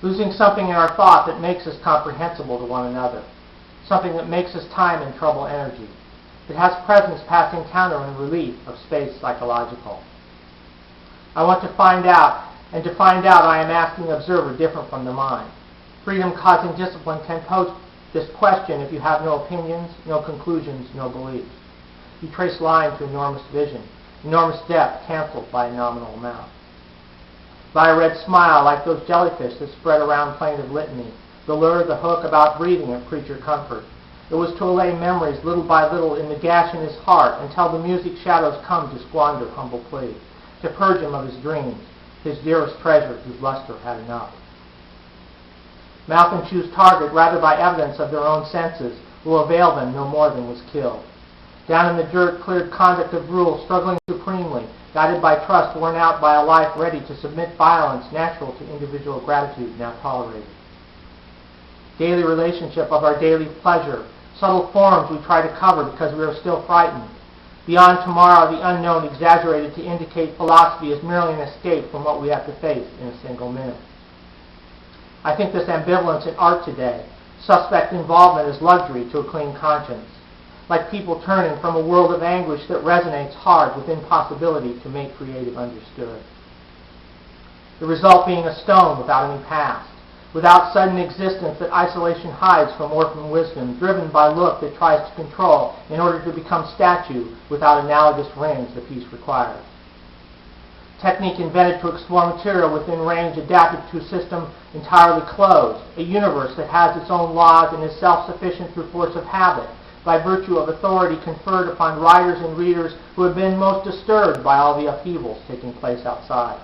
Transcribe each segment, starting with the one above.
losing something in our thought that makes us comprehensible to one another, something that makes us time and trouble energy, that has presence past encounter and relief of space psychological. I want to find out, and to find out I am asking an observer different from the mind. Freedom causing discipline can pose this question if you have no opinions, no conclusions, no beliefs. You trace line to enormous vision, enormous depth canceled by a nominal amount. By a red smile like those jellyfish that spread around plaintive litany, the lure, the hook about breathing and preacher comfort. It was to allay memories little by little in the gash in his heart until the music shadows come to squander humble plea, to purge him of his dreams, his dearest treasure whose luster had enough. Mouth and choose target rather by evidence of their own senses will avail them no more than was killed. Down in the dirt cleared conduct of rule struggling supremely, guided by trust worn out by a life ready to submit violence natural to individual gratitude now tolerated. Daily relationship of our daily pleasure, subtle forms we try to cover because we are still frightened. Beyond tomorrow, the unknown exaggerated to indicate philosophy is merely an escape from what we have to face in a single minute. I think this ambivalence in art today, suspect involvement is luxury to a clean conscience, like people turning from a world of anguish that resonates hard with impossibility to make creative understood. The result being a stone without any past, without sudden existence that isolation hides from orphan wisdom, driven by look that tries to control in order to become statue without analogous rings the piece requires. Technique invented to explore material within range adapted to a system entirely closed, a universe that has its own laws and is self-sufficient through force of habit, by virtue of authority conferred upon writers and readers who have been most disturbed by all the upheavals taking place outside.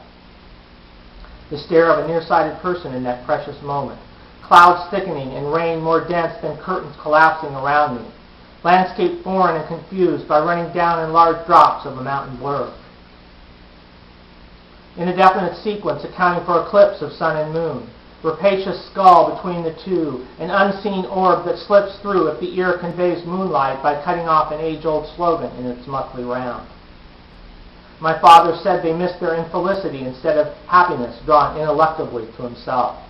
The stare of a nearsighted person in that precious moment, clouds thickening and rain more dense than curtains collapsing around me, landscape foreign and confused by running down in large drops of a mountain blur. In a definite sequence accounting for eclipse of sun and moon, rapacious skull between the two, an unseen orb that slips through if the ear conveys moonlight by cutting off an age-old slogan in its monthly round. My father said they missed their infelicity instead of happiness drawn ineluctably to himself.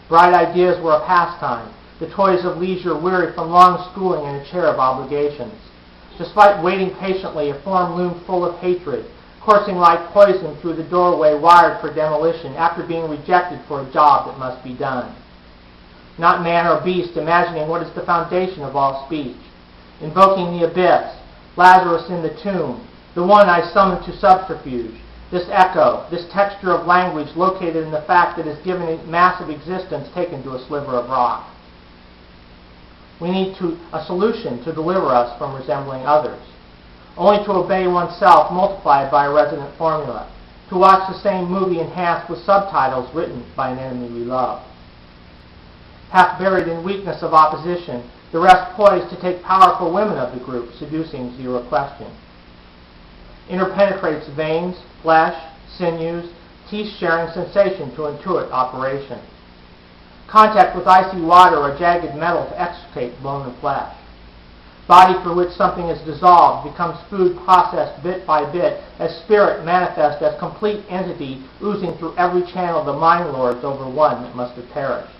Bright ideas were a pastime, the toys of leisure weary from long schooling in a chair of obligations. Despite waiting patiently, a form loomed full of hatred, coursing like poison through the doorway wired for demolition after being rejected for a job that must be done. Not man or beast imagining what is the foundation of all speech, invoking the abyss, Lazarus in the tomb, the one I summoned to subterfuge, this echo, this texture of language located in the fact that is given a massive existence taken to a sliver of rock. We need a solution to deliver us from resembling others, only to obey oneself multiplied by a resonant formula, to watch the same movie enhanced with subtitles written by an enemy we love. Half buried in weakness of opposition, the rest poised to take powerful women of the group, seducing zero question. Interpenetrates veins, flesh, sinews, teeth-sharing sensation to intuit operation. Contact with icy water or jagged metal to extricate bone and flesh. Body through which something is dissolved becomes food processed bit by bit as spirit manifest as complete entity oozing through every channel of the mind lords over one that must have perished.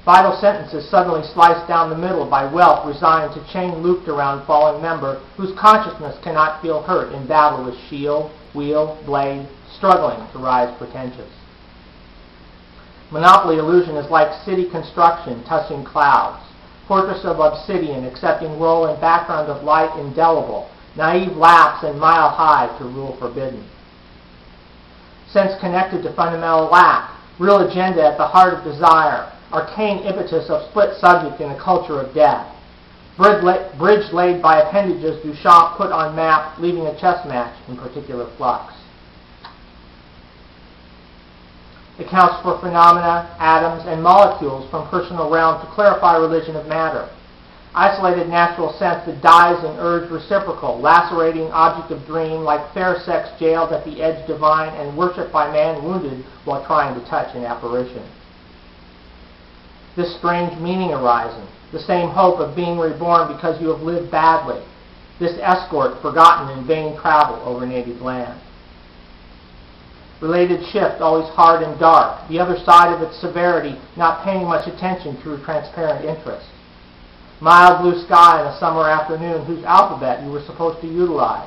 Vital sentences suddenly sliced down the middle by wealth resigned to chain looped around fallen member whose consciousness cannot feel hurt in battle with shield, wheel, blade, struggling to rise pretentious. Monopoly illusion is like city construction touching clouds, fortress of obsidian accepting role and background of light indelible, naive lapse and mile high to rule forbidden. Sense connected to fundamental lack, real agenda at the heart of desire, arcane impetus of split subject in a culture of death. Bridge laid by appendages Duchamp put on map, leaving a chess match in particular flux. Accounts for phenomena, atoms, and molecules from personal realm to clarify religion of matter. Isolated natural sense that dies in urge reciprocal, lacerating object of dream like fair sex jailed at the edge divine and worshipped by man wounded while trying to touch an apparition. This strange meaning arising, the same hope of being reborn because you have lived badly, this escort forgotten in vain travel over native land. Related shift always hard and dark, the other side of its severity not paying much attention through transparent interest. Mild blue sky on a summer afternoon whose alphabet you were supposed to utilize.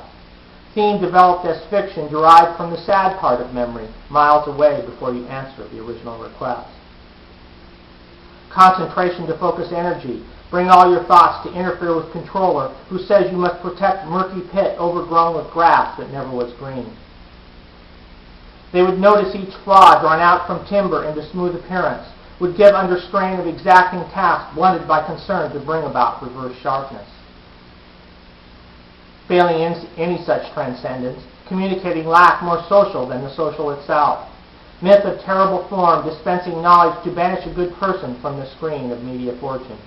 Theme developed as fiction derived from the sad part of memory, miles away before you answer the original request. Concentration to focus energy. Bring all your thoughts to interfere with controller who says you must protect murky pit overgrown with grass that never was green. They would notice each flaw drawn out from timber into smooth appearance, would give under strain of exacting task blunted by concern to bring about reverse sharpness. Failing any such transcendence, communicating lack more social than the social itself. Myth of terrible form dispensing knowledge to banish a good person from the screen of media fortune.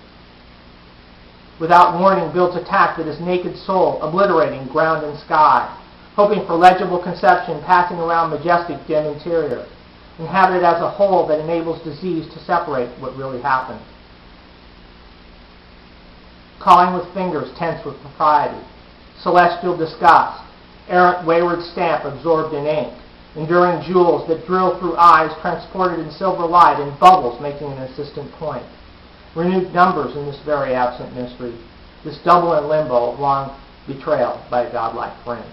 Without warning builds attack that is naked soul, obliterating ground and sky, hoping for legible conception passing around majestic dim interior, inhabited as a whole that enables disease to separate what really happened. Calling with fingers tense with propriety, celestial disgust, errant wayward stamp absorbed in ink, enduring jewels that drill through eyes transported in silver light and bubbles making an insistent point. Renewed numbers in this very absent mystery, this double in limbo of long betrayal by a godlike friend.